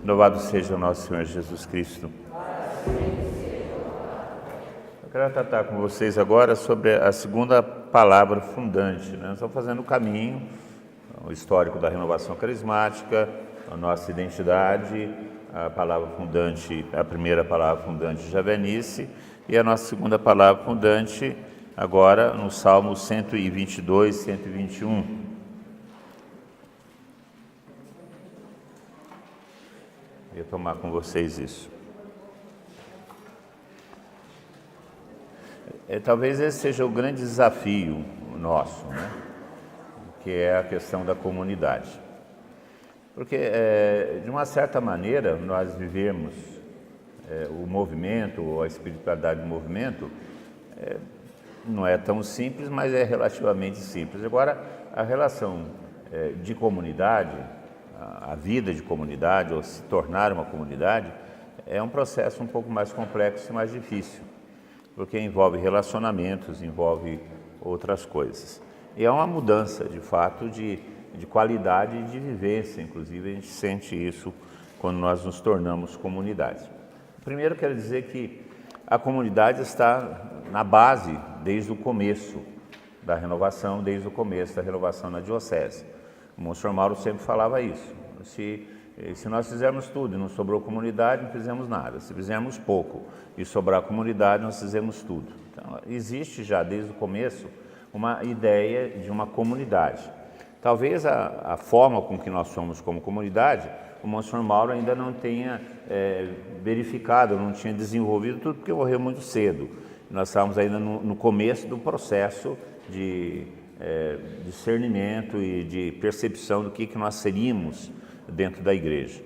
Louvado seja o nosso Senhor Jesus Cristo. Eu quero tratar com vocês agora sobre a segunda palavra fundante. Nós estamos fazendo o caminho, o histórico da renovação carismática, a nossa identidade, a palavra fundante, a primeira palavra fundante, Javenice, e a nossa segunda palavra fundante, agora no Salmo 122, 121. Eu ia tomar com vocês isso. Talvez esse seja o grande desafio nosso, né? Que é a questão da comunidade. Porque, de uma certa maneira, nós vivemos o movimento, ou a espiritualidade do movimento, não é tão simples, mas é relativamente simples. Agora, a relação de comunidade, a vida de comunidade, ou se tornar uma comunidade, é um processo um pouco mais complexo e mais difícil, porque envolve relacionamentos, envolve outras coisas. E é uma mudança, de fato, de qualidade de vivência, inclusive a gente sente isso quando nós nos tornamos comunidade. Primeiro, quero dizer que a comunidade está na base desde o começo da renovação, desde o começo da renovação na diocese. O Monsenhor Mauro sempre falava isso. Se nós fizermos tudo e não sobrou comunidade, não fizemos nada. Se fizermos pouco e sobrar comunidade, nós fizemos tudo. Então, existe já desde o começo uma ideia de uma comunidade. Talvez a forma com que nós somos como comunidade, o Monsenhor Mauro ainda não tenha verificado, não tinha desenvolvido tudo, porque morreu muito cedo. Nós estávamos ainda no começo do processo de discernimento e de percepção do que nós seríamos dentro da igreja.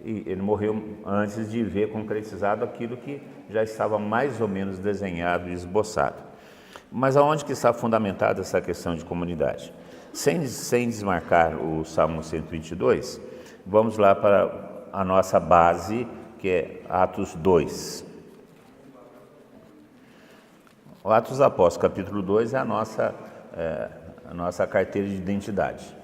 E ele morreu antes de ver concretizado aquilo que já estava mais ou menos desenhado e esboçado. Mas aonde que está fundamentada essa questão de comunidade? Sem desmarcar o Salmo 122, vamos lá para a nossa base, que é Atos 2. O Atos dos Apóstolos, capítulo 2, é a nossa carteira de identidade,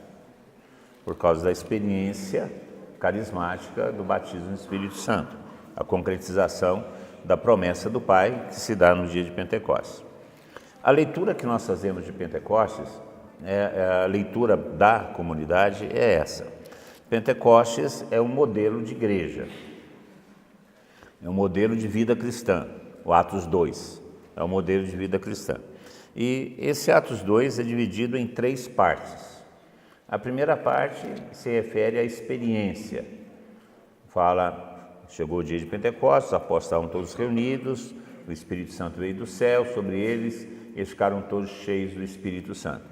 por causa da experiência carismática do batismo no Espírito Santo, a concretização da promessa do Pai que se dá no dia de Pentecostes. A leitura que nós fazemos de Pentecostes, a leitura da comunidade é essa. Pentecostes é um modelo de igreja, é um modelo de vida cristã. O Atos 2 é um modelo de vida cristã. E esse Atos 2 é dividido em 3 partes. A primeira parte se refere à experiência. Fala, chegou o dia de Pentecostes, os apóstolos estavam todos reunidos, o Espírito Santo veio do céu sobre eles, eles ficaram todos cheios do Espírito Santo.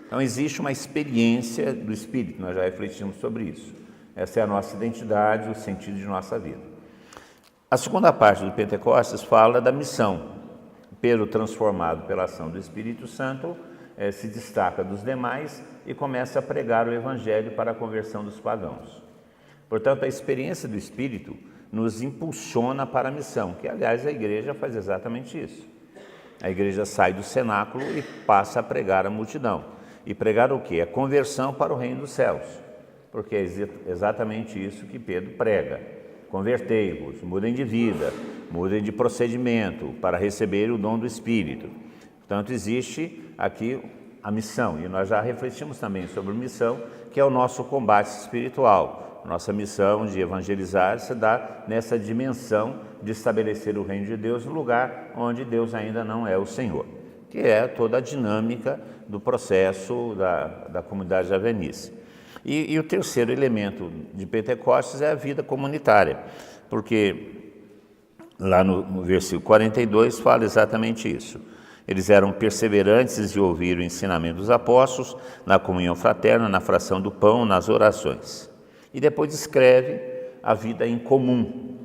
Então existe uma experiência do Espírito, nós já refletimos sobre isso. Essa é a nossa identidade, o sentido de nossa vida. A segunda parte do Pentecostes fala da missão. Pedro, transformado pela ação do Espírito Santo, se destaca dos demais e começa a pregar o Evangelho para a conversão dos pagãos. Portanto, a experiência do Espírito nos impulsiona para a missão, que, aliás, a igreja faz exatamente isso. A igreja sai do cenáculo e passa a pregar a multidão. E pregar o quê? A conversão para o reino dos céus, porque é exatamente isso que Pedro prega. Convertei-vos, mudem de vida, mudem de procedimento para receber o dom do Espírito. Portanto, existe aqui a missão, e nós já refletimos também sobre a missão, que é o nosso combate espiritual. Nossa missão de evangelizar se dá nessa dimensão de estabelecer o reino de Deus no lugar onde Deus ainda não é o Senhor, que é toda a dinâmica do processo da comunidade javenice. E o terceiro elemento de Pentecostes é a vida comunitária, porque lá no versículo 42 fala exatamente isso. Eles eram perseverantes de ouvir o ensinamento dos apóstolos, na comunhão fraterna, na fração do pão, nas orações. E depois descreve a vida em comum,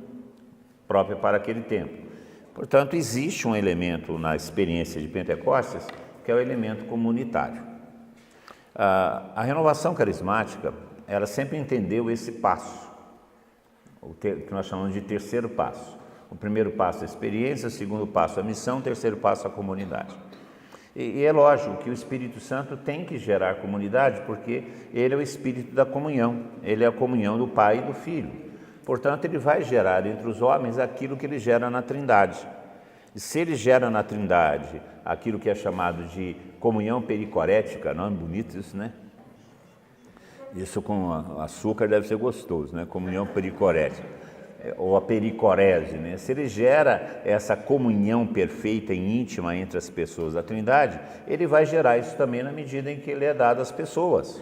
própria para aquele tempo. Portanto, existe um elemento na experiência de Pentecostes, que é o elemento comunitário. A renovação carismática, ela sempre entendeu esse passo, que nós chamamos de terceiro passo. O primeiro passo é a experiência, o segundo passo é a missão, o terceiro passo é a comunidade. E é lógico que o Espírito Santo tem que gerar comunidade, porque ele é o Espírito da comunhão, ele é a comunhão do Pai e do Filho. Portanto, ele vai gerar entre os homens aquilo que ele gera na Trindade. E se ele gera na Trindade aquilo que é chamado de comunhão pericorética, não é bonito isso, né? Isso com açúcar deve ser gostoso, né? Comunhão pericorética, ou a pericorese, né? Se ele gera essa comunhão perfeita e íntima entre as pessoas da Trindade, ele vai gerar isso também na medida em que ele é dado às pessoas.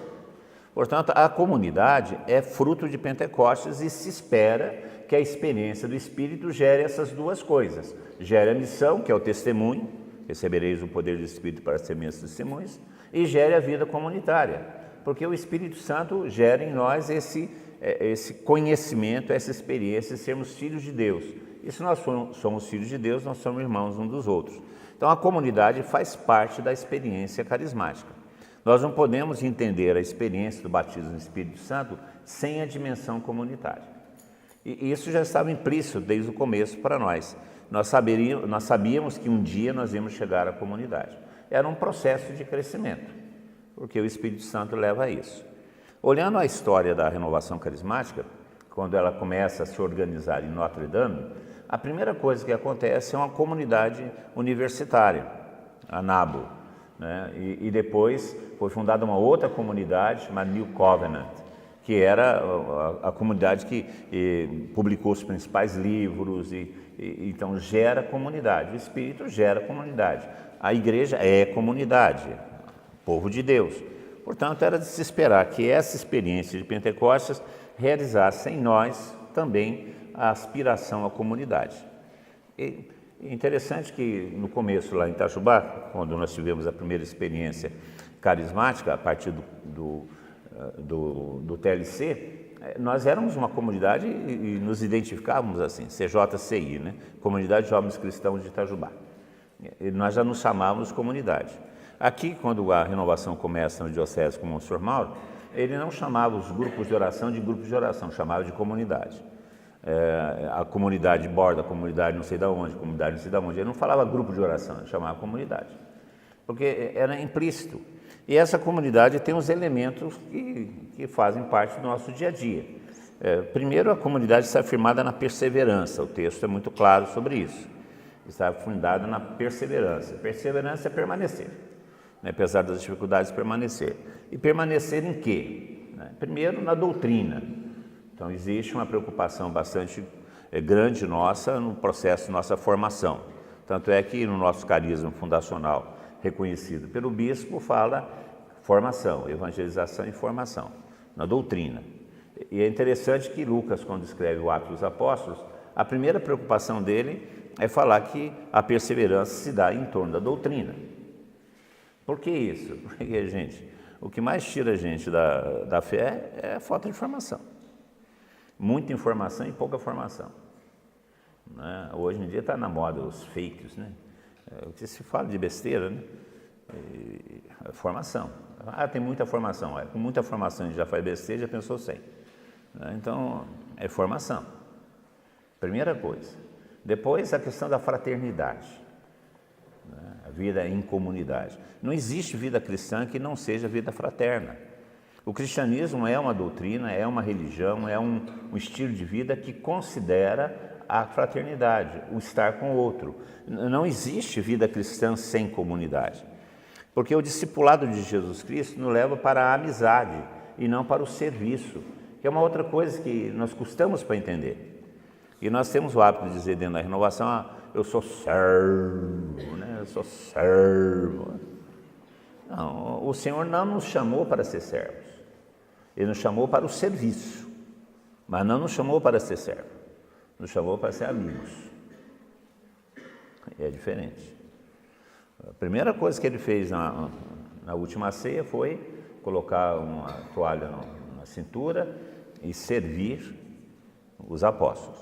Portanto, a comunidade é fruto de Pentecostes e se espera que a experiência do Espírito gere essas duas coisas. Gere a missão, que é o testemunho, recebereis o poder do Espírito para ser minhas testemunhas, e gere a vida comunitária, porque o Espírito Santo gera em nós esse conhecimento, essa experiência de sermos filhos de Deus. E se nós somos filhos de Deus, nós somos irmãos uns dos outros. Então, a comunidade faz parte da experiência carismática. Nós não podemos entender a experiência do batismo no Espírito Santo sem a dimensão comunitária. E isso já estava implícito desde o começo para nós. Nós sabíamos que um dia nós íamos chegar à comunidade. Era um processo de crescimento, porque o Espírito Santo leva a isso. Olhando a história da renovação carismática, quando ela começa a se organizar em Notre Dame, a primeira coisa que acontece é uma comunidade universitária, a NABO, né? E depois foi fundada uma outra comunidade chamada New Covenant, que era a comunidade que publicou os principais livros, então gera comunidade, o Espírito gera comunidade, a igreja é comunidade, povo de Deus. Portanto, era de se esperar que essa experiência de Pentecostes realizasse em nós também a aspiração à comunidade. E interessante que no começo lá em Itajubá, quando nós tivemos a primeira experiência carismática a partir do TLC, nós éramos uma comunidade e nos identificávamos assim, CJCI, né? Comunidade de Jovens Cristãos de Itajubá. E nós já nos chamávamos comunidade. Aqui, quando a renovação começa no diocese com o Monsenhor Mauro, ele não chamava os grupos de oração de grupos de oração, chamava de comunidade. A comunidade borda, a comunidade não sei de onde, comunidade não sei de onde. Ele não falava grupo de oração, ele chamava comunidade, porque era implícito. E essa comunidade tem os elementos que fazem parte do nosso dia a dia. Primeiro, a comunidade está firmada na perseverança, o texto é muito claro sobre isso. Está fundada na perseverança. Perseverança é permanecer, né? Apesar das dificuldades, permanecer. E permanecer em quê? Primeiro, na doutrina. Então, existe uma preocupação bastante grande nossa no processo de nossa formação. Tanto é que no nosso carisma fundacional, reconhecido pelo bispo, fala formação, evangelização e formação, na doutrina. E é interessante que Lucas, quando escreve o Atos dos Apóstolos, a primeira preocupação dele é falar que a perseverança se dá em torno da doutrina. Por que isso? Porque, gente, o que mais tira a gente da fé é a falta de informação. Muita informação e pouca formação, né? Hoje em dia está na moda os fakes, né? O que se fala de besteira, né? Formação. Tem muita formação. Com muita formação a gente já faz besteira, já pensou sem. Então, é formação. Primeira coisa. Depois, a questão da fraternidade, né? A vida em comunidade. Não existe vida cristã que não seja vida fraterna. O cristianismo é uma doutrina, é uma religião, é um estilo de vida que considera a fraternidade, o estar com o outro. Não existe vida cristã sem comunidade, porque o discipulado de Jesus Cristo nos leva para a amizade e não para o serviço, que é uma outra coisa que nós custamos para entender. E nós temos o hábito de dizer dentro da renovação, eu sou servo, né? Eu sou servo. Não, o Senhor não nos chamou para ser servos. Ele nos chamou para o serviço, mas não nos chamou para ser servo, nos chamou para ser amigos. E é diferente. A primeira coisa que ele fez na última ceia foi colocar uma toalha na cintura e servir os apóstolos.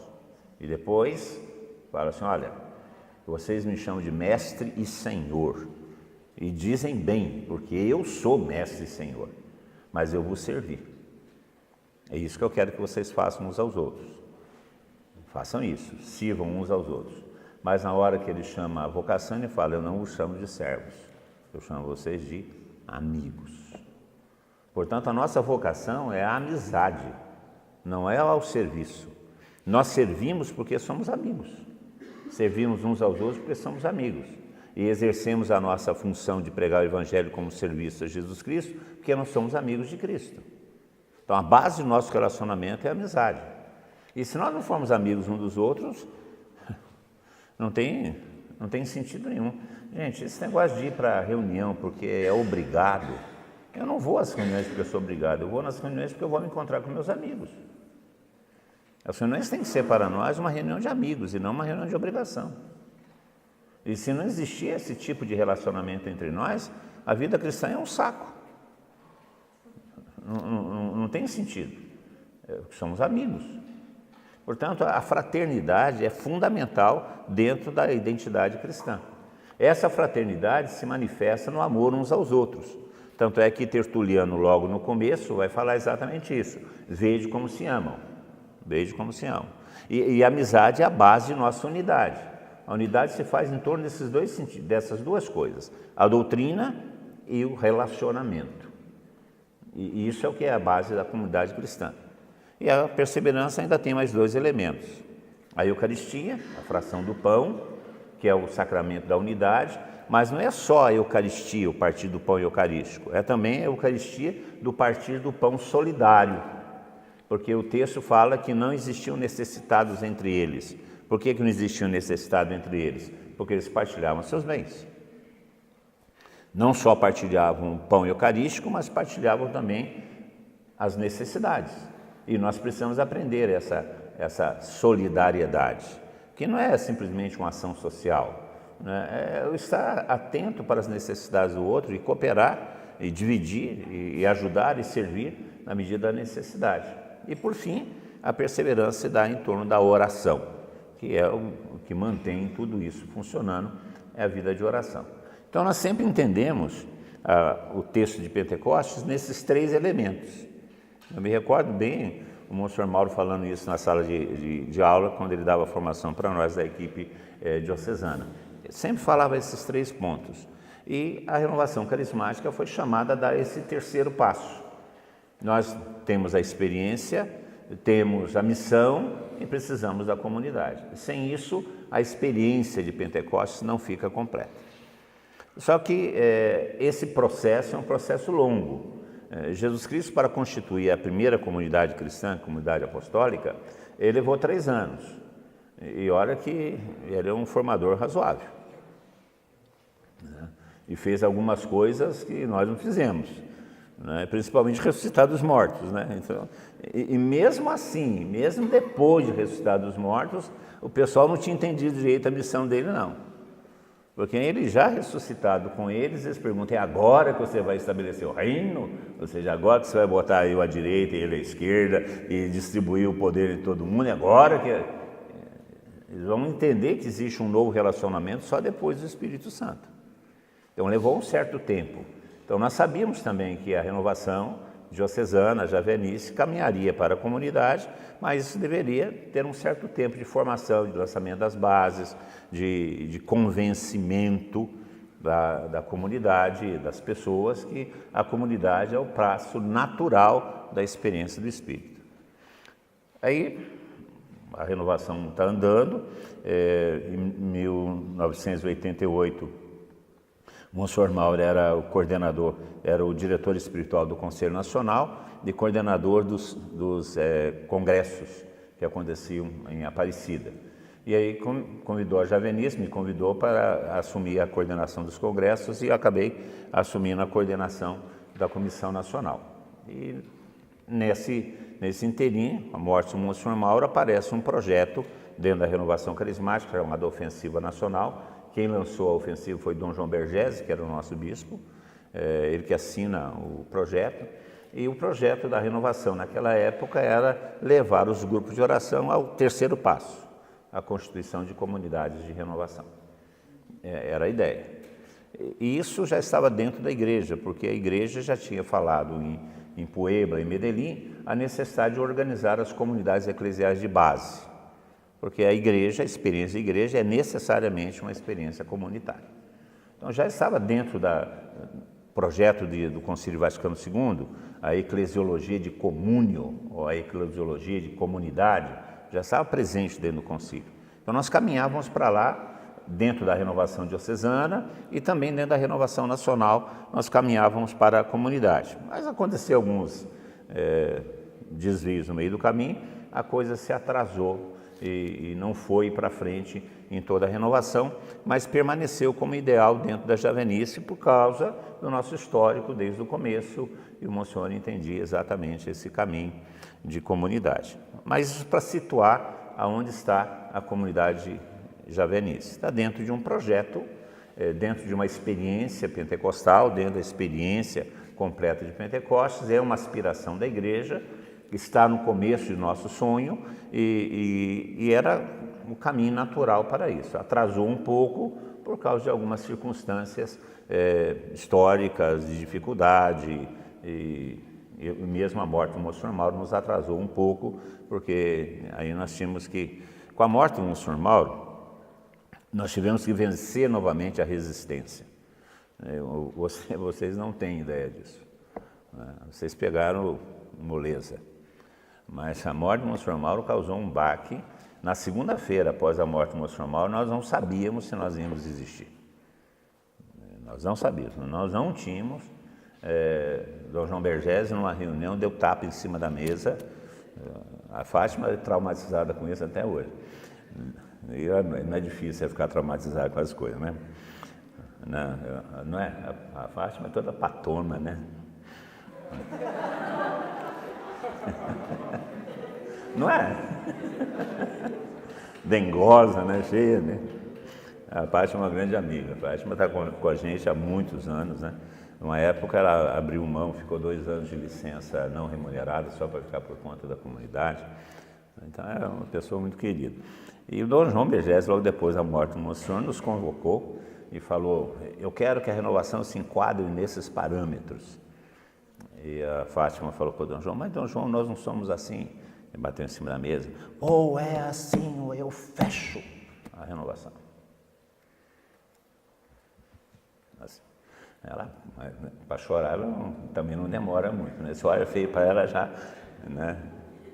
E depois fala assim, olha, vocês me chamam de mestre e senhor, e dizem bem, porque eu sou mestre e senhor, mas eu vos servi. É isso que eu quero que vocês façam uns aos outros. Façam isso, sirvam uns aos outros. Mas na hora que ele chama a vocação, ele fala, eu não os chamo de servos, eu chamo vocês de amigos. Portanto, a nossa vocação é a amizade, não é ao serviço. Nós servimos porque somos amigos. Servimos uns aos outros porque somos amigos. E exercemos a nossa função de pregar o Evangelho como serviço a Jesus Cristo porque nós somos amigos de Cristo. Então, a base do nosso relacionamento é a amizade. E se nós não formos amigos uns dos outros, não tem sentido nenhum. Gente, esse negócio de ir para a reunião porque é obrigado, eu não vou às reuniões porque eu sou obrigado, eu vou nas reuniões porque eu vou me encontrar com meus amigos. As reuniões têm que ser para nós uma reunião de amigos e não uma reunião de obrigação. E se não existir esse tipo de relacionamento entre nós, a vida cristã é um saco. Não tem sentido. Somos amigos. Portanto, a fraternidade é fundamental dentro da identidade cristã. Essa fraternidade se manifesta no amor uns aos outros. Tanto é que Tertuliano, logo no começo, vai falar exatamente isso. Vede como se amam. Vede como se amam. E a amizade é a base de nossa unidade. A unidade se faz em torno dessas duas coisas. A doutrina e o relacionamento. E isso é o que é a base da comunidade cristã. E a perseverança ainda tem mais dois elementos. A Eucaristia, a fração do pão, que é o sacramento da unidade, mas não é só a Eucaristia, o partir do pão eucarístico, é também a Eucaristia do partir do pão solidário, porque o texto fala que não existiam necessitados entre eles. Por que não existiam necessitados entre eles? Porque eles partilhavam seus bens. Não só partilhavam o pão eucarístico, mas partilhavam também as necessidades. E nós precisamos aprender essa solidariedade, que não é simplesmente uma ação social, né? É estar atento para as necessidades do outro e cooperar, e dividir, e ajudar e servir na medida da necessidade. E, por fim, a perseverança se dá em torno da oração, que é o que mantém tudo isso funcionando, é a vida de oração. Então, nós sempre entendemos o texto de Pentecostes nesses três elementos. Eu me recordo bem o Monsenhor Mauro falando isso na sala de aula, quando ele dava formação para nós da equipe diocesana. Ele sempre falava esses três pontos. E a renovação carismática foi chamada a dar esse terceiro passo. Nós temos a experiência, temos a missão e precisamos da comunidade. Sem isso, a experiência de Pentecostes não fica completa. Só que esse processo é um processo longo. Jesus Cristo, para constituir a primeira comunidade cristã, a comunidade apostólica, ele levou 3 anos. E olha que ele é um formador razoável. E fez algumas coisas que nós não fizemos, né? Principalmente ressuscitar dos mortos, né? Então, e mesmo assim, mesmo depois de ressuscitar dos mortos, o pessoal não tinha entendido direito a missão dele, não. Porque ele já ressuscitado com eles, eles perguntam: é agora que você vai estabelecer o reino? Ou seja, agora que você vai botar eu à direita e ele à esquerda e distribuir o poder em todo mundo? É agora que... Eles vão entender que existe um novo relacionamento só depois do Espírito Santo. Então levou um certo tempo. Então nós sabíamos também que a renovação diocesana, javenice, caminharia para a comunidade, mas isso deveria ter um certo tempo de formação, de lançamento das bases, de convencimento da comunidade, das pessoas, que a comunidade é o traço natural da experiência do Espírito. Aí a renovação está andando. Em 1988, Monsenhor Mauro era o coordenador, era o diretor espiritual do Conselho Nacional e coordenador dos congressos que aconteciam em Aparecida. E aí convidou a Javenice, me convidou para assumir a coordenação dos congressos e eu acabei assumindo a coordenação da Comissão Nacional. E nesse inteirinho, a morte do Monsenhor Mauro, aparece um projeto dentro da Renovação Carismática, chamado Ofensiva Nacional. Quem lançou a ofensiva foi Dom João Bergese, que era o nosso bispo, ele que assina o projeto. E o projeto da renovação naquela época era levar os grupos de oração ao terceiro passo, a constituição de comunidades de renovação. Era a ideia. E isso já estava dentro da igreja, porque a igreja já tinha falado em Puebla, em Medellín, a necessidade de organizar as comunidades eclesiais de base. Porque a igreja, a experiência da igreja é necessariamente uma experiência comunitária. Então já estava dentro do projeto do Concílio Vaticano II, a eclesiologia de comúnio, ou a eclesiologia de comunidade, já estava presente dentro do concílio. Então nós caminhávamos para lá, dentro da renovação diocesana e também dentro da renovação nacional, nós caminhávamos para a comunidade. Mas aconteceu alguns desvios no meio do caminho, a coisa se atrasou e não foi para frente em toda a renovação, mas permaneceu como ideal dentro da Javenice por causa do nosso histórico desde o começo, e o Monsenhor entendia exatamente esse caminho de comunidade. Mas isso para situar aonde está a comunidade Javenice. Está dentro de um projeto, dentro de uma experiência pentecostal, dentro da experiência completa de Pentecostes, é uma aspiração da igreja, está no começo de nosso sonho e era um caminho natural para isso. Atrasou um pouco por causa de algumas circunstâncias históricas, de dificuldade, e mesmo a morte do Monsenhor Mauro nos atrasou um pouco, porque aí nós tínhamos que, com a morte do Monsenhor Mauro, nós tivemos que vencer novamente a resistência. Vocês não têm ideia disso. Vocês pegaram moleza. Mas a morte do Monsenhor Mauro causou um baque. Na segunda-feira, após a morte do Monsenhor Mauro, nós não sabíamos se nós íamos existir. Nós não sabíamos, nós não tínhamos. Dom João Bergese, numa reunião, deu tapa em cima da mesa. A Fátima é traumatizada com isso até hoje. E não é difícil ficar traumatizado com as coisas, né? Não é? A Fátima é toda patona, né? Não é? Dengosa, né? Cheia, né? A Fátima é uma grande amiga. A Fátima está com a gente há muitos anos, né? Numa época ela abriu mão, ficou 2 anos de licença não remunerada só para ficar por conta da comunidade. Então é uma pessoa muito querida. E o Dom João Bergese, logo depois da morte do Monsenhor, nos convocou e falou: eu quero que a renovação se enquadre nesses parâmetros. E a Fátima falou para o Dom João: mas Dom João, nós não somos assim. Ele bateu em cima da mesa: ou é assim ou eu fecho a renovação. Assim. Ela, para chorar, ela também não demora muito, né? Se olha feio para ela já, né?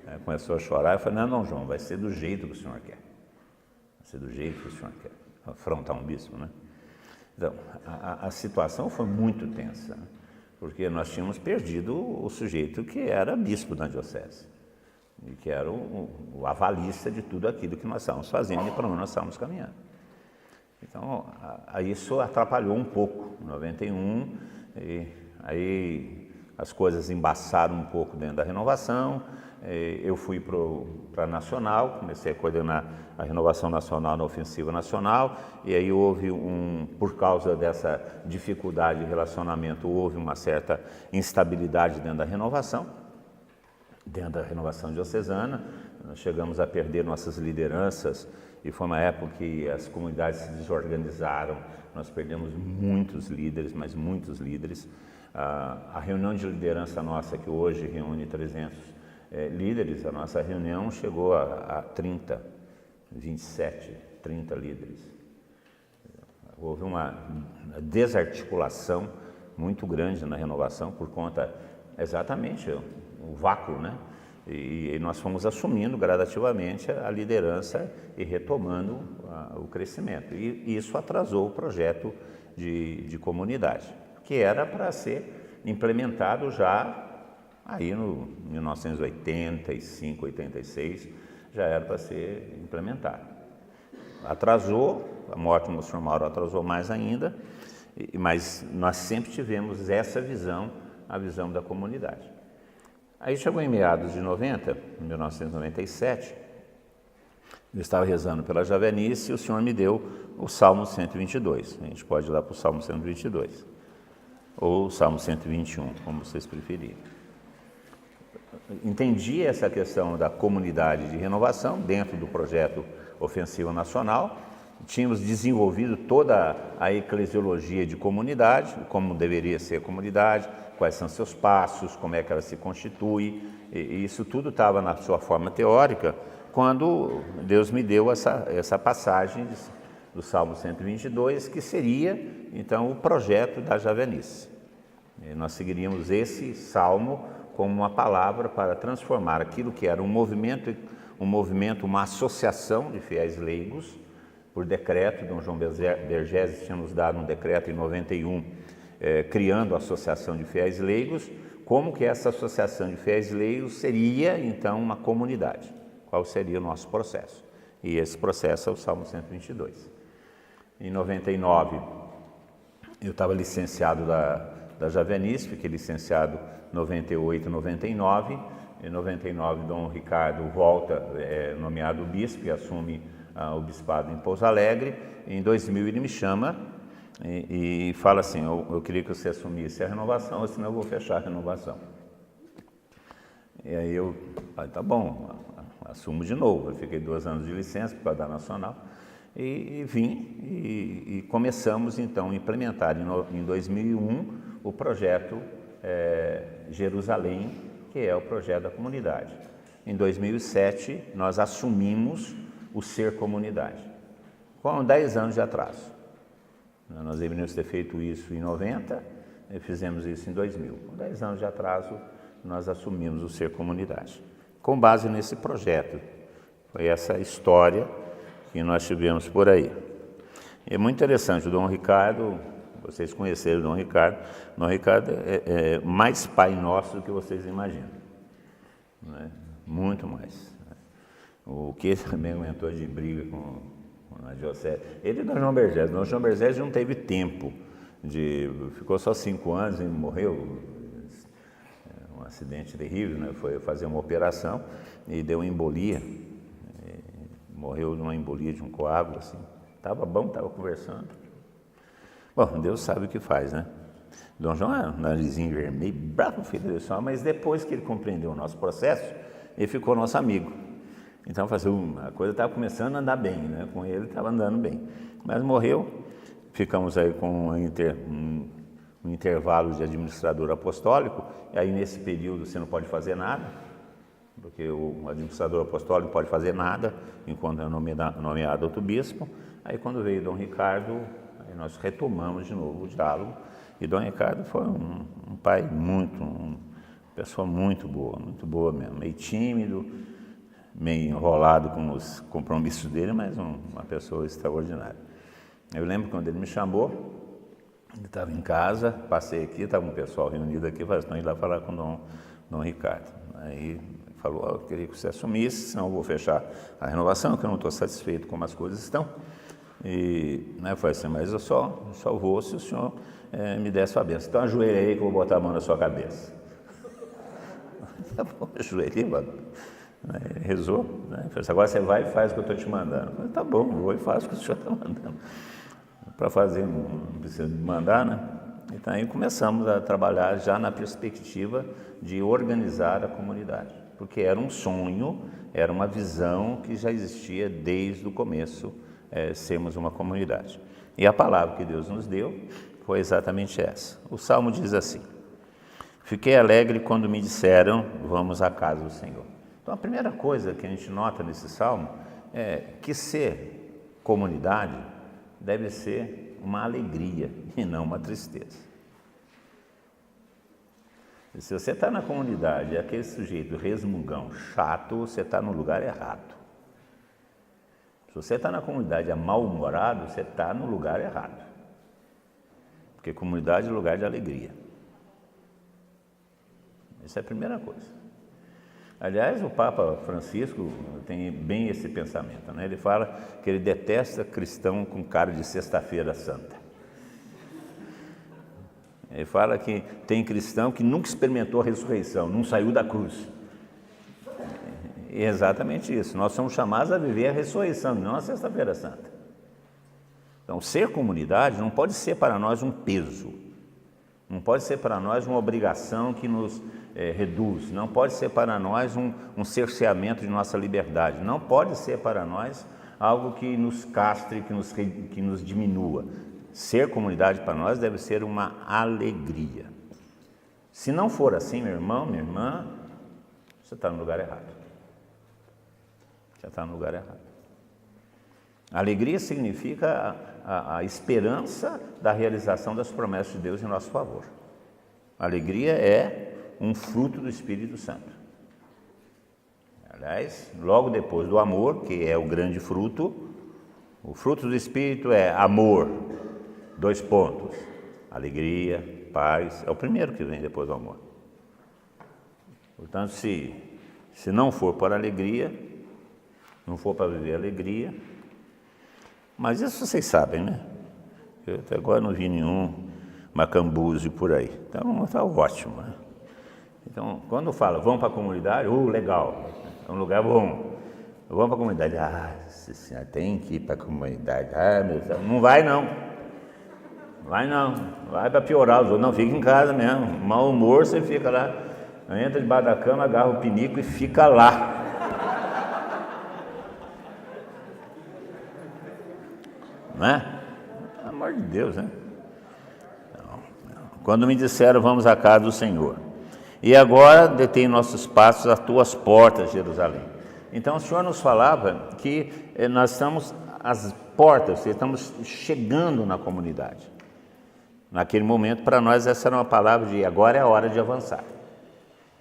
Ela começou a chorar. Eu falei: não, Dom João, vai ser do jeito que o senhor quer. Vai ser do jeito que o senhor quer. Afrontar um bispo, né? Então, a situação foi muito tensa, né? Porque nós tínhamos perdido o sujeito que era bispo da diocese, e que era o avalista de tudo aquilo que nós estávamos fazendo e para onde nós estávamos caminhando. Então, isso atrapalhou um pouco, em 91, e aí as coisas embaçaram um pouco dentro da renovação. Eu fui para a Nacional, comecei a coordenar a renovação nacional na Ofensiva Nacional, e aí houve por causa dessa dificuldade de relacionamento, houve uma certa instabilidade dentro da renovação diocesana. Nós chegamos a perder nossas lideranças, e foi uma época que as comunidades se desorganizaram, nós perdemos muitos líderes, mas muitos líderes. A reunião de liderança nossa, que hoje reúne 300 líderes, a nossa reunião chegou a 30, 27, 30 líderes. Houve uma desarticulação muito grande na renovação por conta exatamente o vácuo, né? E nós fomos assumindo gradativamente a liderança e retomando o crescimento. E isso atrasou o projeto de comunidade, que era para ser implementado já aí no 1985, 86, já era para ser implementado. Atrasou, a morte do Monsenhor Mauro atrasou mais ainda, mas nós sempre tivemos essa visão, a visão da comunidade. Aí chegou em meados de 90, 1997, eu estava rezando pela Javenice e o Senhor me deu o Salmo 122. A gente pode ir lá para o Salmo 122, ou o Salmo 121, como vocês preferirem. Entendi essa questão da comunidade de renovação dentro do projeto Ofensiva Nacional. Tínhamos desenvolvido toda a eclesiologia de comunidade, como deveria ser a comunidade, quais são seus passos, como é que ela se constitui, e isso tudo estava na sua forma teórica, quando Deus me deu essa passagem do Salmo 122, que seria, então, o projeto da Javenice. E nós seguiríamos esse salmo como uma palavra para transformar aquilo que era um movimento um movimento, uma associação de fiéis leigos, por decreto. Dom João Bergese tinha nos dado um decreto em 91, criando a Associação de Fiéis Leigos. Como que essa Associação de Fiéis Leigos seria, então, uma comunidade? Qual seria o nosso processo? E esse processo é o Salmo 122. Em 99, eu estava licenciado da Javenice, fiquei licenciado 98 e 99. Em 99, Dom Ricardo volta, nomeado bispo, e assume o bispado em Pouso Alegre. Em 2000 ele me chama e fala assim: eu queria que você assumisse a renovação, senão eu vou fechar a renovação. E aí eu falei, tá bom, assumo de novo. Eu fiquei 2 anos de licença por causa da Nacional e vim e começamos então a implementar em 2001 o projeto Jerusalém, que é o projeto da comunidade. Em 2007 nós assumimos o ser comunidade, com 10 anos de atraso. Nós deveríamos ter feito isso em 90, e fizemos isso em 2000. Com 10 anos de atraso, nós assumimos o ser comunidade, com base nesse projeto. Foi essa história que nós tivemos por aí. E é muito interessante, o Dom Ricardo, vocês conheceram o Dom Ricardo. O Dom Ricardo é mais pai nosso do que vocês imaginam, né? Muito mais. O que ele também aguentou de briga com a diocese. Ele e Dom João Bergese. Dom João Bergese não teve tempo, ficou só 5 anos e morreu. Um acidente terrível, né? Foi fazer uma operação e deu embolia. Morreu de uma embolia de um coágulo, assim. Estava bom, estava conversando. Bom, Deus sabe o que faz, né? Dom João é um narizinho vermelho, bravo, filho dele só, mas depois que ele compreendeu o nosso processo, ele ficou nosso amigo. Então, a coisa estava começando a andar bem, né? Com ele estava andando bem. Mas morreu, ficamos aí com um intervalo de administrador apostólico, e aí nesse período você não pode fazer nada, porque o administrador apostólico não pode fazer nada enquanto é nomeado outro bispo. Aí quando veio Dom Ricardo, aí nós retomamos de novo o diálogo, e Dom Ricardo foi um pai uma pessoa muito boa mesmo, meio tímido, meio enrolado com os compromissos dele, mas uma pessoa extraordinária. Eu lembro quando ele me chamou, ele estava em casa, passei aqui, estava um pessoal reunido aqui, falei, estão indo lá falar com o Dom Ricardo. Aí ele falou, eu queria que você assumisse, senão eu vou fechar a renovação, que eu não estou satisfeito como as coisas estão. E eu falei assim, mas eu só vou se o senhor me der a sua bênção. Então ajoelha aí que eu vou botar a mão na sua cabeça. Tá bom, ajoelhei, mano. Ele rezou, né? Falei assim, agora você vai e faz o que eu estou te mandando. Eu falei, tá bom, vou e faço o que o senhor está mandando. Para fazer, não precisa me mandar, né? Então aí começamos a trabalhar já na perspectiva de organizar a comunidade, porque era um sonho, era uma visão que já existia desde o começo, sermos uma comunidade. E a palavra que Deus nos deu foi exatamente essa. O Salmo diz assim: fiquei alegre quando me disseram, vamos à casa do Senhor. Então a primeira coisa que a gente nota nesse Salmo é que ser comunidade deve ser uma alegria e não uma tristeza. E se você está na comunidade, é aquele sujeito resmungão, chato, você está no lugar errado. Se você está na comunidade mal-humorado, você está no lugar errado. Porque comunidade é lugar de alegria. Essa é a primeira coisa. Aliás, o Papa Francisco tem bem esse pensamento, né? Ele fala que ele detesta cristão com cara de sexta-feira santa. Ele fala que tem cristão que nunca experimentou a ressurreição, não saiu da cruz. E é exatamente isso. Nós somos chamados a viver a ressurreição, não a sexta-feira santa. Então, ser comunidade não pode ser para nós um peso, não pode ser para nós uma obrigação que nos reduz, não pode ser para nós um cerceamento de nossa liberdade, não pode ser para nós algo que nos castre, que nos diminua. Ser comunidade para nós deve ser uma alegria. Se não for assim, meu irmão, minha irmã, você está no lugar errado. Você está no lugar errado. Alegria significa a esperança da realização das promessas de Deus em nosso favor. Alegria é um fruto do Espírito Santo. Aliás, logo depois do amor, que é o grande fruto, o fruto do Espírito é amor, 2 pontos, alegria, paz, é o primeiro que vem depois do amor. Portanto, se não for por alegria, não for para viver alegria, mas isso vocês sabem, né? Eu até agora não vi nenhum macambúzio por aí, então está ótimo, né? Então, quando fala, vamos para a comunidade, legal, é um lugar bom, vamos para a comunidade, senhora, tem que ir para a comunidade, meu Deus, não vai não, vai para piorar os outros, não, fica em casa mesmo, mau humor, você fica lá, entra debaixo da cama, agarra o pinico e fica lá. Não é? Pelo amor de Deus, né? Quando me disseram, vamos à casa do Senhor. E agora detém nossos passos às tuas portas, Jerusalém. Então o Senhor nos falava que nós estamos às portas, estamos chegando na comunidade. Naquele momento, para nós, essa era uma palavra de agora é a hora de avançar.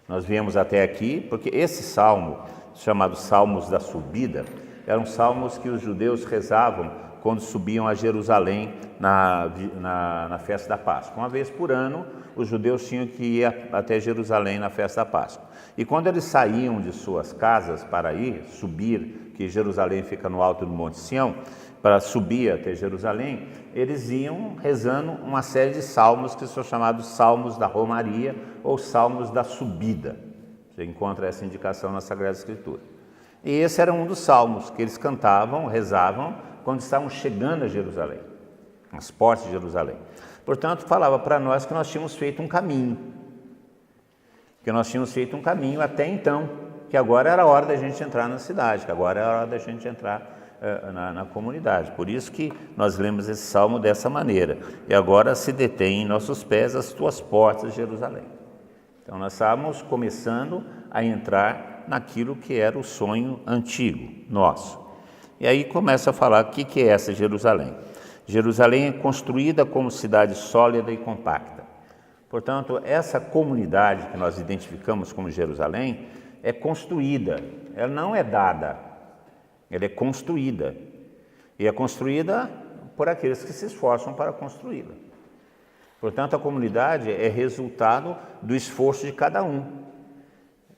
Nós viemos até aqui, porque esse salmo, chamado Salmos da Subida, eram salmos que os judeus rezavam quando subiam a Jerusalém na festa da Páscoa. Uma vez por ano, os judeus tinham que ir até Jerusalém na festa da Páscoa. E quando eles saíam de suas casas para subir, que Jerusalém fica no alto do Monte Sião, para subir até Jerusalém, eles iam rezando uma série de salmos que são chamados Salmos da Romaria ou Salmos da Subida. Você encontra essa indicação na Sagrada Escritura. E esse era um dos salmos que eles cantavam, rezavam, quando estavam chegando a Jerusalém, as portas de Jerusalém. Portanto, falava para nós que nós tínhamos feito um caminho, até então, que agora era a hora da gente entrar na cidade, que agora era a hora da gente entrar na comunidade. Por isso que nós lemos esse salmo dessa maneira. E agora se detém em nossos pés as tuas portas, Jerusalém. Então nós estávamos começando a entrar naquilo que era o sonho antigo nosso. E aí começa a falar o que é essa Jerusalém. Jerusalém é construída como cidade sólida e compacta. Portanto, essa comunidade que nós identificamos como Jerusalém é construída, ela não é dada, ela é construída. E é construída por aqueles que se esforçam para construí-la. Portanto, a comunidade é resultado do esforço de cada um.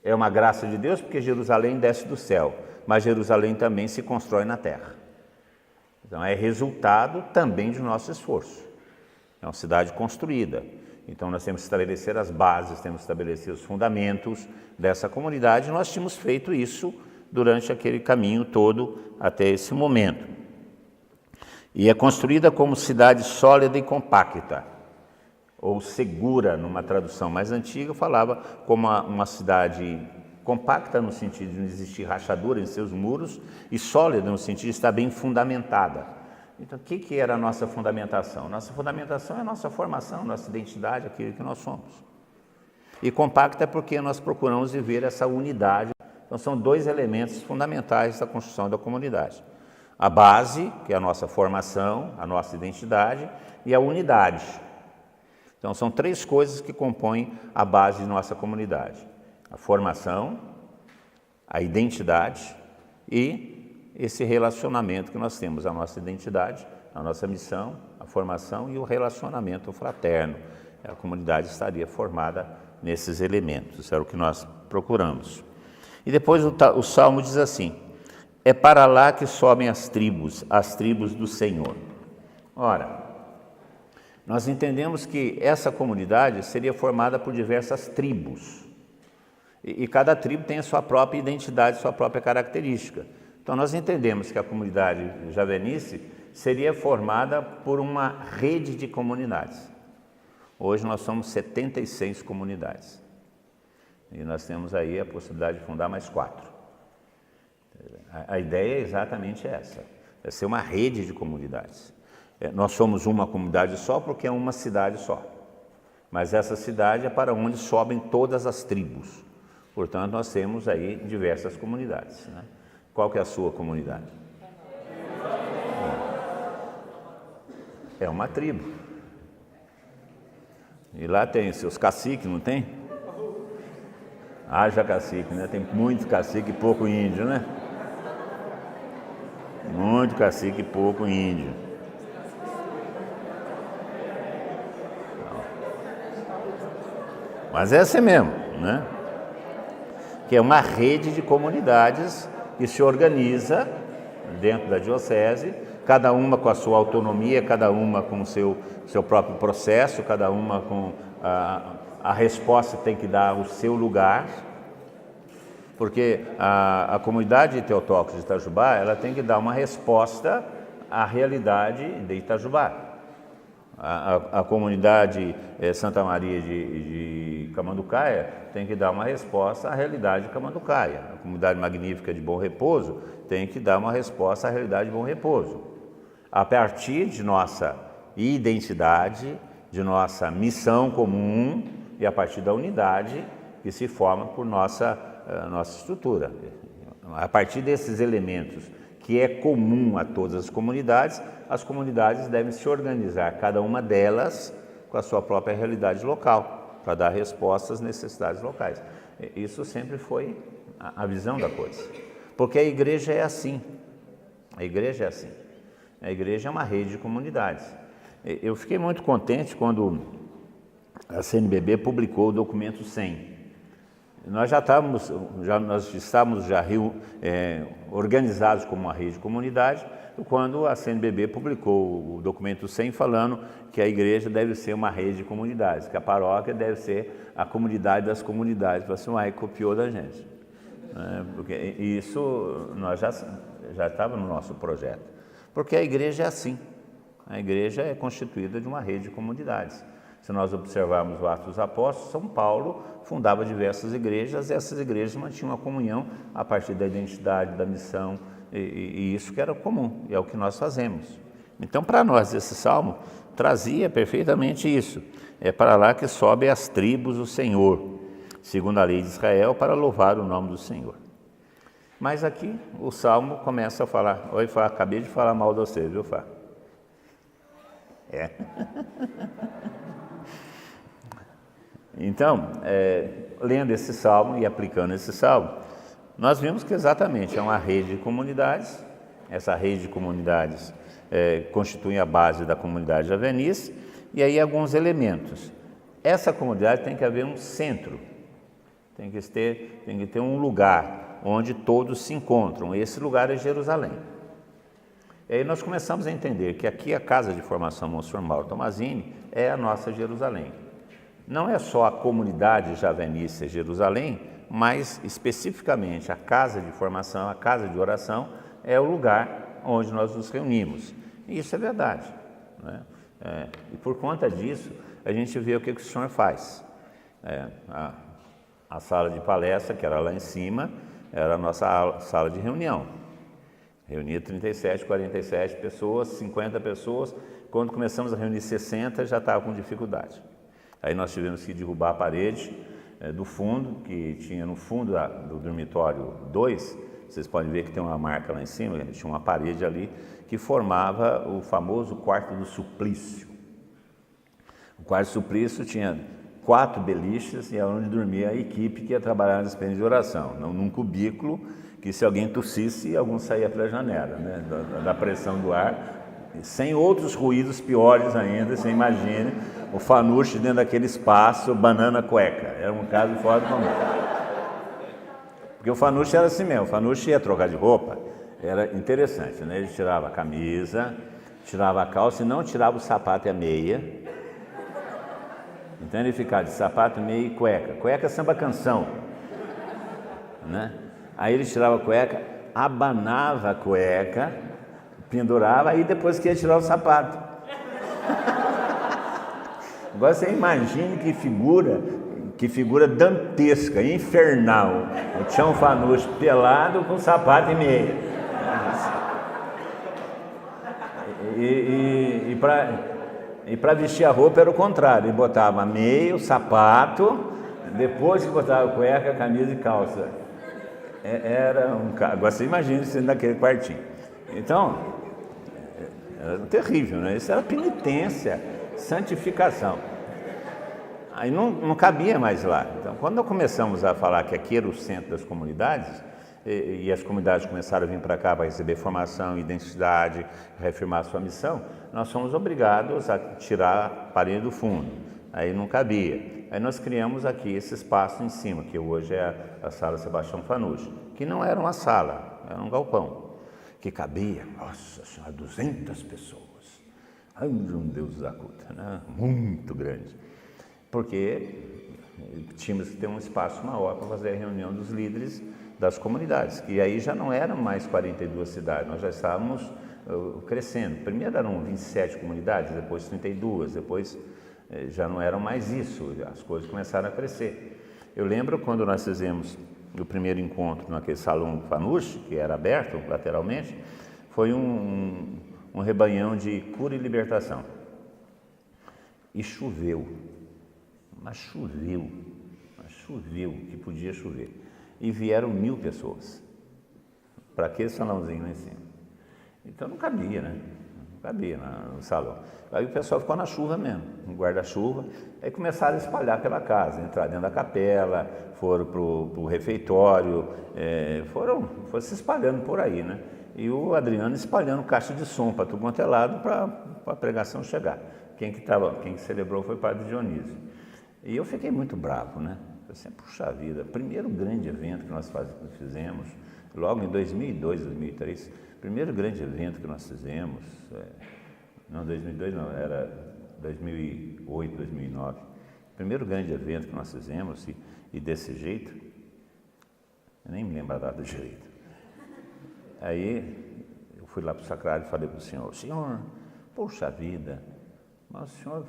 É uma graça de Deus porque Jerusalém desce do céu, mas Jerusalém também se constrói na terra. Então é resultado também de nosso esforço. É uma cidade construída. Então nós temos que estabelecer as bases, temos que estabelecer os fundamentos dessa comunidade. E nós tínhamos feito isso durante aquele caminho todo até esse momento. E é construída como cidade sólida e compacta, ou segura, numa tradução mais antiga, falava como uma cidade compacta no sentido de não existir rachadura em seus muros e sólida no sentido de estar bem fundamentada. Então, o que era a nossa fundamentação? Nossa fundamentação é a nossa formação, nossa identidade, aquilo que nós somos. E compacta é porque nós procuramos viver essa unidade. Então, são 2 elementos fundamentais da construção da comunidade. A base, que é a nossa formação, a nossa identidade, e a unidade. Então, são 3 coisas que compõem a base de nossa comunidade. A formação, a identidade e esse relacionamento que nós temos, a nossa identidade, a nossa missão, a formação e o relacionamento fraterno. A comunidade estaria formada nesses elementos, era o que nós procuramos. E depois o Salmo diz assim, é para lá que sobem as tribos do Senhor. Ora, nós entendemos que essa comunidade seria formada por diversas tribos. E cada tribo tem a sua própria identidade, sua própria característica. Então nós entendemos que a comunidade javenice seria formada por uma rede de comunidades. Hoje nós somos 76 comunidades. E nós temos aí a possibilidade de fundar mais 4. A ideia é exatamente essa, é ser uma rede de comunidades. Nós somos uma comunidade só porque é uma cidade só. Mas essa cidade é para onde sobem todas as tribos. Portanto, nós temos aí diversas comunidades, né? Qual que é a sua comunidade? É uma tribo. E lá tem seus caciques, não tem? Haja cacique, né? Tem muito cacique e pouco índio, né? Muito cacique e pouco índio. Mas é assim mesmo, né? Que é uma rede de comunidades que se organiza dentro da diocese, cada uma com a sua autonomia, cada uma com o seu próprio processo, cada uma com a resposta tem que dar o seu lugar, porque a comunidade Teotocos de Itajubá, ela tem que dar uma resposta à realidade de Itajubá. A comunidade Santa Maria de Camanducaia tem que dar uma resposta à realidade de Camanducaia. A comunidade magnífica de Bom Repouso tem que dar uma resposta à realidade de Bom Repouso. A partir de nossa identidade, de nossa missão comum e a partir da unidade que se forma por nossa estrutura. A partir desses elementos que é comum a todas as comunidades devem se organizar, cada uma delas com a sua própria realidade local, para dar resposta às necessidades locais. Isso sempre foi a visão da coisa. Porque a igreja é assim. A igreja é assim. A igreja é uma rede de comunidades. Eu fiquei muito contente quando a CNBB publicou o documento 100. Nós estávamos organizados como uma rede de comunidade, quando a CNBB publicou o documento 100 falando que a igreja deve ser uma rede de comunidades, que a paróquia deve ser a comunidade das comunidades. Você copiou da gente. Porque isso nós já estava no nosso projeto. Porque a igreja é assim. A igreja é constituída de uma rede de comunidades. Se nós observarmos o Atos dos Apóstolos, São Paulo fundava diversas igrejas e essas igrejas mantinham a comunhão a partir da identidade, da missão, e isso que era comum, e é o que nós fazemos. Então, para nós, esse salmo trazia perfeitamente isso. É para lá que sobe as tribos do Senhor, segundo a lei de Israel, para louvar o nome do Senhor. Mas aqui o salmo começa a falar, oi Fá, acabei de falar mal de você, viu Fá? Então, lendo esse salmo e aplicando esse salmo, nós vimos que exatamente é uma rede de comunidades. Essa rede de comunidades constitui a base da comunidade de Avenice, e aí alguns elementos. Essa comunidade tem que haver um centro, tem que ter um lugar onde todos se encontram. Esse lugar é Jerusalém. E aí nós começamos a entender que aqui a Casa de Formação Monsenhor Mauro Tomazini é a nossa Jerusalém. Não é só a comunidade Javenice Jerusalém, mas especificamente a casa de formação, a casa de oração, é o lugar onde nós nos reunimos. E isso é verdade, né? E por conta disso, a gente vê o que o Senhor faz. A sala de palestra, que era lá em cima, era a nossa sala de reunião. Reunia 37, 47 pessoas, 50 pessoas. Quando começamos a reunir 60, já estava com dificuldade. Aí nós tivemos que derrubar a parede do fundo, que tinha no fundo do dormitório 2, vocês podem ver que tem uma marca lá em cima, tinha uma parede ali que formava o famoso quarto do suplício. O quarto do suplício tinha 4 beliches e é onde dormia a equipe que ia trabalhar nas experiências de oração, num cubículo que se alguém tossisse, algum saía pela janela, né, da pressão do ar, sem outros ruídos piores ainda. Você imagine o Fanucci dentro daquele espaço, banana cueca. Era um caso fora do comum. Porque o Fanucci era assim mesmo, o Fanucci ia trocar de roupa, era interessante, né? Ele tirava a camisa, tirava a calça e não tirava o sapato e a meia. Então ele ficava de sapato, meia e cueca. Cueca é samba canção, né? Aí ele tirava a cueca, abanava a cueca, pendurava, aí depois que ia tirar o sapato. Agora você imagine que figura dantesca, infernal. O Tião Fanucci pelado com sapato e meia. E para vestir a roupa era o contrário, ele botava a meia, o sapato, depois que botava a cueca, camisa e calça. Era um caso. Agora você imagina isso naquele quartinho. Então, era terrível, né? Isso era penitência, santificação. Aí não cabia mais lá. Então, quando nós começamos a falar que aqui era o centro das comunidades, e as comunidades começaram a vir para cá para receber formação, identidade, reafirmar a sua missão, nós fomos obrigados a tirar a parede do fundo. Aí não cabia. Aí nós criamos aqui esse espaço em cima, que hoje é a Sala Sebastião Fanucci, que não era uma sala, era um galpão, que cabia, nossa senhora, 200 pessoas. Ai, um Deus da cuta, né? Muito grande. Porque tínhamos que ter um espaço maior para fazer a reunião dos líderes das comunidades, que aí já não eram mais 42 cidades, nós já estávamos crescendo. Primeiro eram 27 comunidades, depois 32, depois já não eram mais isso, as coisas começaram a crescer. Eu lembro quando nós fizemos o primeiro encontro naquele salão Fanucci, que era aberto lateralmente, foi um rebanhão de cura e libertação. E choveu, mas choveu que podia chover. E vieram 1000 pessoas para aquele salãozinho lá em cima. Então não cabia, né? Não cabia no salão. Aí o pessoal ficou na chuva mesmo, no guarda-chuva. Aí começaram a espalhar pela casa, entrar dentro da capela, foram para o refeitório, foram se espalhando por aí, né? E o Adriano espalhando caixa de som para tudo quanto é lado para a pregação chegar. Quem celebrou foi o padre Dionísio. E eu fiquei muito bravo, né? Eu sempre, puxa vida, primeiro grande evento que nós fizemos, logo em 2002, 2003, primeiro grande evento que nós fizemos, não 2002 não, era 2008, 2009, primeiro grande evento que nós fizemos e desse jeito, eu nem me lembro a data direito. Aí eu fui lá para o sacrário e falei para o senhor, poxa vida, mas o senhor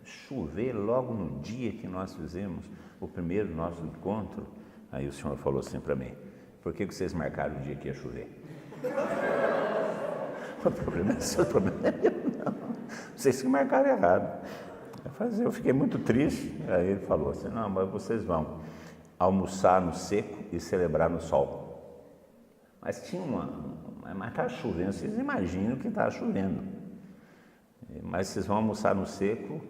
chover logo no dia que nós fizemos o primeiro nosso encontro. Aí o senhor falou assim para mim, por que vocês marcaram o dia que ia chover? O problema é seu, o problema é meu, não. Vocês que marcaram errado. Eu fiquei muito triste. Aí ele falou assim, não, mas vocês vão almoçar no seco e celebrar no sol. Mas mas estava chovendo, vocês imaginam que estava chovendo. Mas vocês vão almoçar no seco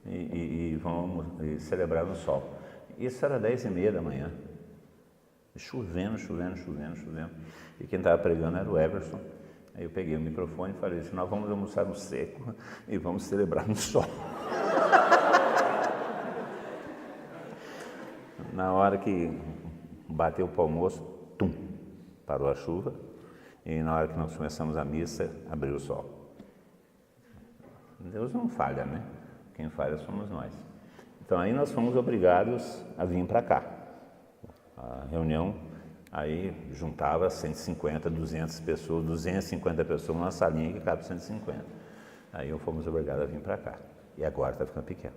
e vão celebrar no sol. Isso era 10h30 da manhã. Chovendo. E quem estava pregando era o Everson. Aí eu peguei o microfone e falei assim, nós vamos almoçar no seco e vamos celebrar no sol. Na hora que bateu para o almoço, parou a chuva. E na hora que nós começamos a missa, abriu o sol. Deus não falha, né? Quem falha somos nós. Então aí nós fomos obrigados a vir para cá. A reunião aí juntava 150, 200 pessoas, 250 pessoas numa salinha que cabe 150. Aí fomos obrigados a vir para cá. E agora está ficando pequeno.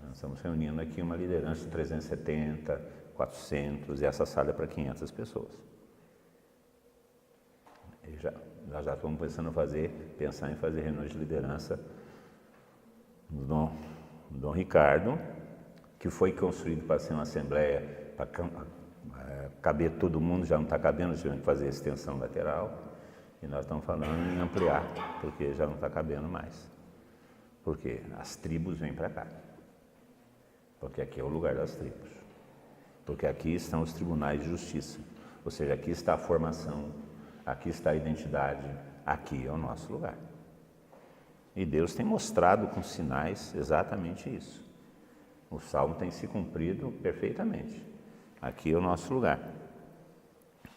Nós estamos reunindo aqui uma liderança de 370, 400 e essa sala é para 500 pessoas. E nós já estamos pensar em fazer reuniões de liderança do Dom Ricardo, que foi construído para ser uma assembleia, para caber todo mundo, já não está cabendo, tivemos que fazer extensão lateral, e nós estamos falando em ampliar, porque já não está cabendo mais. Porque as tribos vêm para cá, porque aqui é o lugar das tribos, porque aqui estão os tribunais de justiça, ou seja, aqui está a formação, aqui está a identidade, aqui é o nosso lugar. E Deus tem mostrado com sinais exatamente isso. O Salmo tem se cumprido perfeitamente. Aqui é o nosso lugar.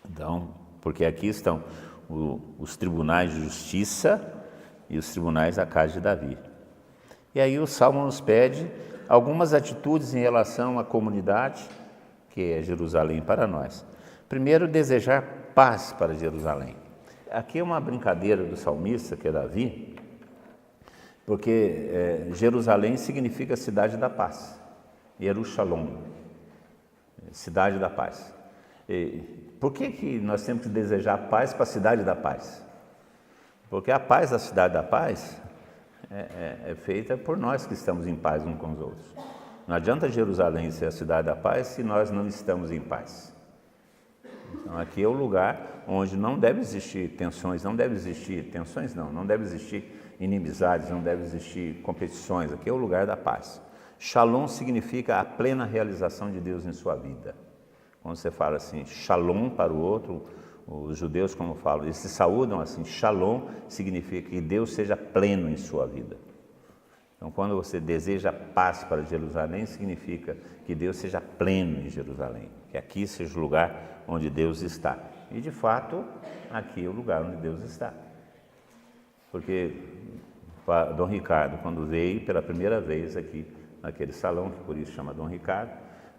Então, porque aqui estão os tribunais de justiça e os tribunais da casa de Davi. E aí o Salmo nos pede algumas atitudes em relação à comunidade, que é Jerusalém para nós. Primeiro, desejar paz para Jerusalém. Aqui é uma brincadeira do salmista, que é Davi, porque Jerusalém significa cidade da paz, Yerushalom, cidade da paz. Por que nós temos que desejar paz para a cidade da paz? Porque a paz da cidade da paz é feita por nós que estamos em paz uns com os outros. Não adianta Jerusalém ser a cidade da paz se nós não estamos em paz. Então aqui é o lugar onde não deve existir tensões, não deve existir inimizades, não deve existir competições. Aqui é o lugar da paz. Shalom significa a plena realização de Deus em sua vida. Quando você fala assim, shalom para o outro, os judeus, como falam, eles se saúdam assim, shalom significa que Deus seja pleno em sua vida. Então, quando você deseja paz para Jerusalém, significa que Deus seja pleno em Jerusalém, que aqui seja o lugar onde Deus está. E, de fato, aqui é o lugar onde Deus está. Porque Dom Ricardo, quando veio pela primeira vez aqui, naquele salão, que por isso chama Dom Ricardo,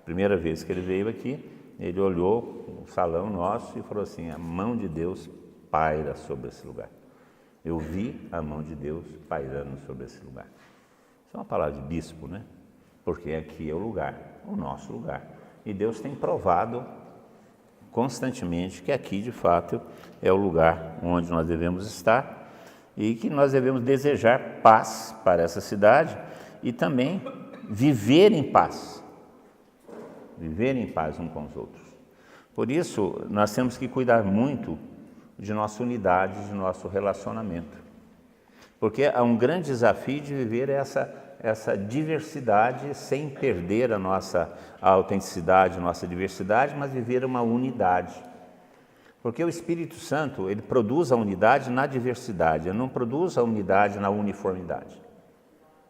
primeira vez que ele veio aqui, ele olhou o salão nosso e falou assim, a mão de Deus paira sobre esse lugar. Eu vi a mão de Deus pairando sobre esse lugar. Isso é uma palavra de bispo, né? Porque aqui é o lugar, o nosso lugar. E Deus tem provado constantemente que aqui, de fato, é o lugar onde nós devemos estar e que nós devemos desejar paz para essa cidade e também viver em paz. Viver em paz uns com os outros. Por isso, nós temos que cuidar muito de nossa unidade, de nosso relacionamento. Porque há um grande desafio de viver essa diversidade sem perder a nossa autenticidade, nossa diversidade, mas viver uma unidade. Porque o Espírito Santo, ele produz a unidade na diversidade, ele não produz a unidade na uniformidade.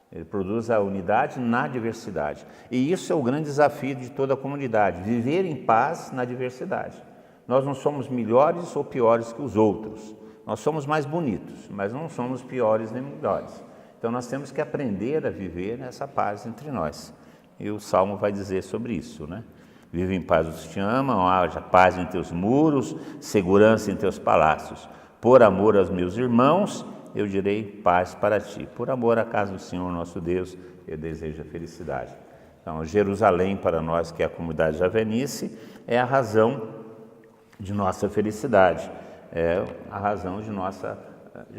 Ele produz a unidade na diversidade. E isso é o grande desafio de toda a comunidade, viver em paz na diversidade. Nós não somos melhores ou piores que os outros. Nós somos mais bonitos, mas não somos piores nem melhores. Então nós temos que aprender a viver nessa paz entre nós. E o Salmo vai dizer sobre isso, né? Vive em paz os que te amam, haja paz em teus muros, segurança em teus palácios. Por amor aos meus irmãos, eu direi paz para ti. Por amor à casa do Senhor nosso Deus, eu desejo a felicidade. Então, Jerusalém para nós, que é a comunidade javenice, é a razão de nossa felicidade, é a razão de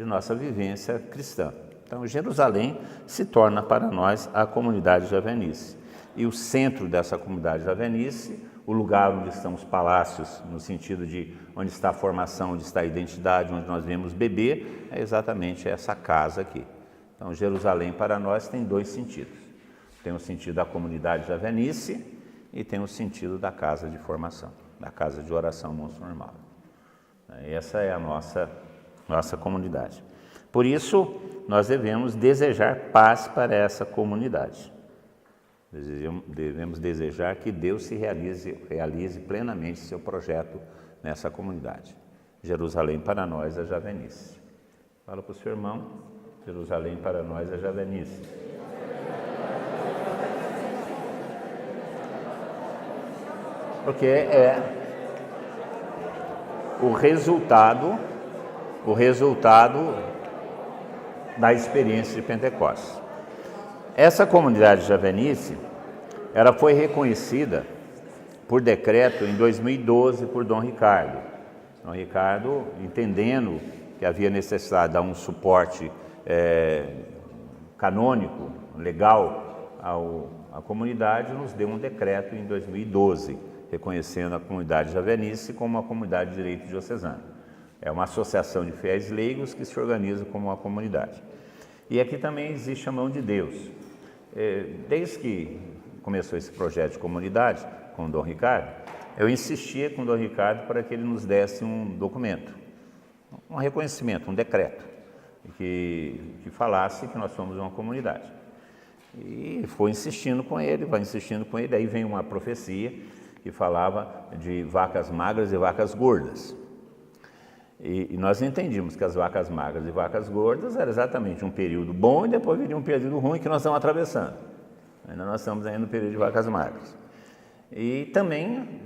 nossa vivência cristã. Então, Jerusalém se torna para nós a comunidade javenice. E o centro dessa comunidade javenice, o lugar onde estão os palácios, no sentido de onde está a formação, onde está a identidade, onde nós vemos beber, é exatamente essa casa aqui. Então, Jerusalém para nós tem dois sentidos. Tem o sentido da comunidade javenice e tem o sentido da casa de formação, da casa de oração monstro normal. Essa é a nossa comunidade. Por isso, nós devemos desejar paz para essa comunidade. Devemos desejar que Deus se realize plenamente seu projeto nessa comunidade. Jerusalém para nós é javenice. Fala para o seu irmão, Jerusalém para nós é javenice. Porque é o resultado da experiência de Pentecostes. Essa comunidade javenice, ela foi reconhecida por decreto em 2012 por Dom Ricardo. Dom Ricardo, entendendo que havia necessidade de dar um suporte canônico, legal à comunidade, nos deu um decreto em 2012, reconhecendo a comunidade javenice como uma comunidade de direito diocesano. É uma associação de fiéis leigos que se organiza como uma comunidade. E aqui também existe a mão de Deus. Desde que começou esse projeto de comunidade com o Dom Ricardo, eu insistia com o Dom Ricardo para que ele nos desse um documento, um reconhecimento, um decreto, que falasse que nós somos uma comunidade. E foi insistindo com ele, aí vem uma profecia que falava de vacas magras e vacas gordas. E nós entendimos que as vacas magras e vacas gordas era exatamente um período bom e depois viria um período ruim que nós estamos atravessando. Ainda nós estamos aí no período de vacas magras. E também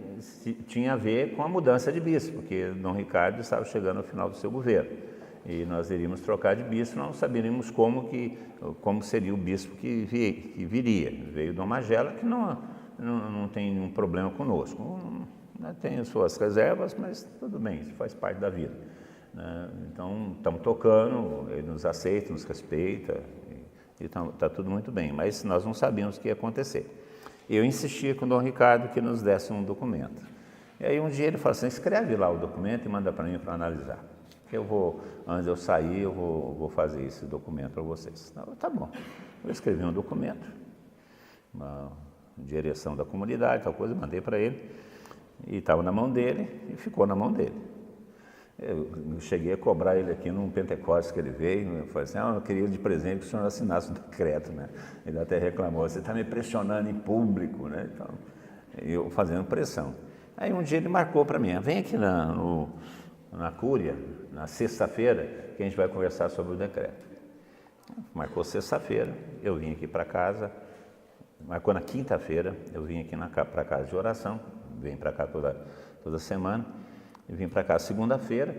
tinha a ver com a mudança de bispo, porque Dom Ricardo estava chegando ao final do seu governo. E nós iríamos trocar de bispo, não saberíamos como seria o bispo que viria. Veio Dom Magela, que não tem nenhum problema conosco. Tem as suas reservas, mas tudo bem, isso faz parte da vida. Então, estamos tocando, ele nos aceita, nos respeita, e está tudo muito bem, mas nós não sabíamos o que ia acontecer. Eu insistia com o Dom Ricardo que nos desse um documento. E aí um dia ele falou assim, escreve lá o documento e manda para mim para analisar. que antes de eu sair, eu vou fazer esse documento para vocês. Tá bom. Eu escrevi um documento, uma direção da comunidade, tal coisa, mandei para ele, e estava na mão dele, e ficou na mão dele. Eu cheguei a cobrar ele aqui num Pentecostes que ele veio, eu falei assim, eu queria de presente que o senhor assinasse um decreto, né? Ele até reclamou, você está me pressionando em público, né? Então, eu fazendo pressão. Aí um dia ele marcou para mim, vem aqui na Cúria, na sexta-feira, que a gente vai conversar sobre o decreto. Marcou sexta-feira, eu vim aqui para casa, marcou na quinta-feira, eu vim aqui para casa de oração, vim para cá toda semana, e vim para cá segunda-feira,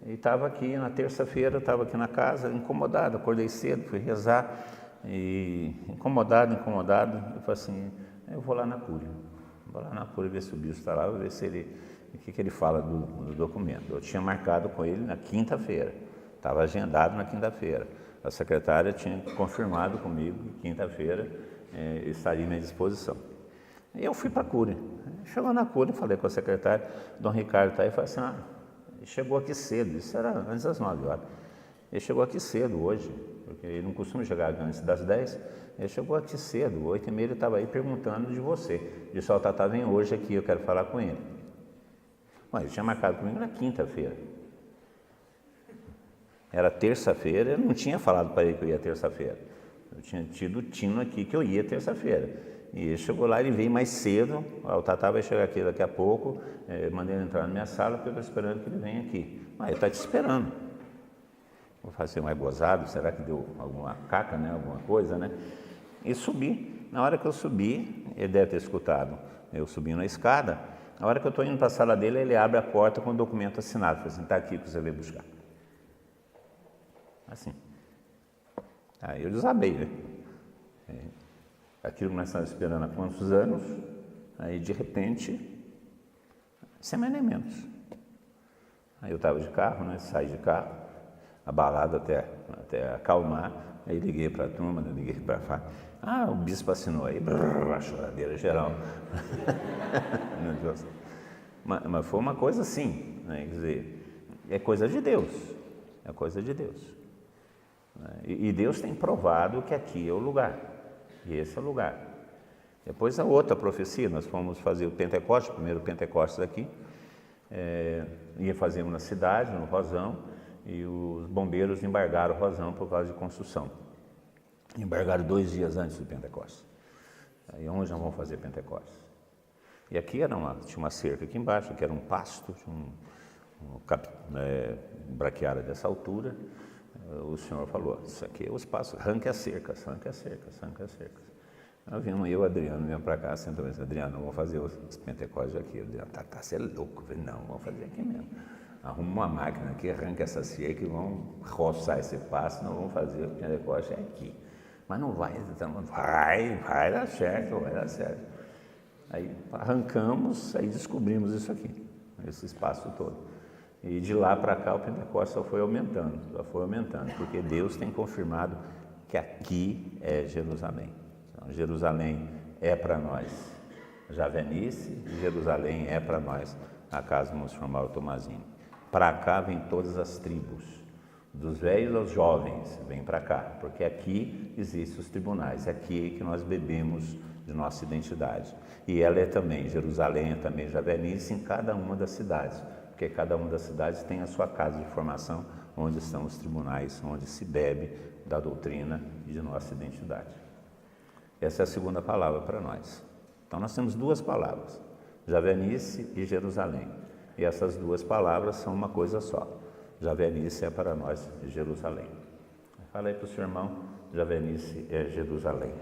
e estava aqui na terça-feira, estava aqui na casa, incomodado, acordei cedo, fui rezar, e incomodado, eu falei assim, eu vou lá na Cúria. Vou lá na Cúria ver se o bispo está lá, vou ver o que ele fala do documento. Eu tinha marcado com ele na quinta-feira, estava agendado na quinta-feira. A secretária tinha confirmado comigo que quinta-feira estaria à minha disposição. E eu fui para a Cúria. Chegou na Cúria, falei com a secretária, Dom Ricardo está aí, falei assim, ele chegou aqui cedo, isso era antes das 9 horas. Ele chegou aqui cedo hoje, porque ele não costuma chegar antes das 10. Ele chegou aqui cedo, 8h30 ele estava aí perguntando de você. Disse, o Tatá vem hoje aqui, eu quero falar com ele. Mas ele tinha marcado comigo na quinta-feira. Era terça-feira, eu não tinha falado para ele que eu ia terça-feira. Eu tinha tido o tino aqui que eu ia terça-feira. E ele chegou lá, ele veio mais cedo, o Tatá vai chegar aqui daqui a pouco, mandei ele entrar na minha sala, porque eu estou esperando que ele venha aqui. Mas ele está te esperando. Vou fazer mais gozado, será que deu alguma caca, né? Alguma coisa, né? E subi. Na hora que eu subi, ele deve ter escutado eu subindo a escada. Na hora que eu estou indo para a sala dele, ele abre a porta com o documento assinado. Fala assim, está aqui que você veio buscar. Assim. Aí eu desabei, né? Aquilo que nós estávamos esperando há quantos anos, aí de repente, sem mais nem menos. Aí eu estava de carro, né? Saí de carro, abalado até acalmar, aí liguei para a turma, liguei para a o bispo assinou aí, a choradeira geral. mas foi uma coisa assim, né? Quer dizer, é coisa de Deus, é coisa de Deus. E Deus tem provado que aqui é o lugar. E esse é o lugar. Depois a outra profecia, nós fomos fazer o Pentecostes, o primeiro Pentecostes aqui, ia fazer na cidade, no Rosão, e os bombeiros embargaram o Rosão por causa de construção. Embargaram 2 dias antes do Pentecostes. Aí onde nós vamos fazer Pentecostes? E aqui tinha uma cerca aqui embaixo, que era um pasto, tinha braquiária dessa altura. O senhor falou, isso aqui é o espaço, arranque as cercas, arranque as cercas, arranque as cercas. Nós vimos, eu e o Adriano, viemos para cá, sentou assim, Adriano, vamos fazer os Pentecostes aqui. O Adriano, tá, você é louco. Eu falei, não, vamos fazer aqui mesmo. Arruma uma máquina aqui, arranca essa cerca e vamos roçar esse passo, não vamos fazer o Pentecostes aqui. Mas não vai, vai dar certo, vai dar certo. Aí arrancamos, aí descobrimos isso aqui, esse espaço todo. E de lá para cá o Pentecostes só foi aumentando, porque Deus tem confirmado que aqui é Jerusalém. Então, Jerusalém é para nós Javenice, e Jerusalém é para nós a casa do Monsenhor Mauro Tomasini. Para cá vem todas as tribos, dos velhos aos jovens, vem para cá, porque aqui existem os tribunais, é aqui que nós bebemos de nossa identidade. E ela é também, Jerusalém é também Javenice em cada uma das cidades. Porque cada uma das cidades tem a sua casa de formação, onde estão os tribunais, onde se bebe da doutrina e de nossa identidade. Essa é a segunda palavra para nós. Então nós temos 2 palavras, Javenice e Jerusalém. E essas 2 palavras são uma coisa só. Javenice é para nós Jerusalém. Fala aí para o seu irmão, Javenice é Jerusalém.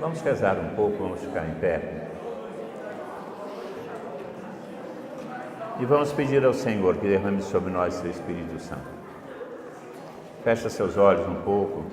Vamos rezar um pouco, vamos ficar em pé. E vamos pedir ao Senhor que derrame sobre nós seu Espírito Santo. Fecha seus olhos um pouco.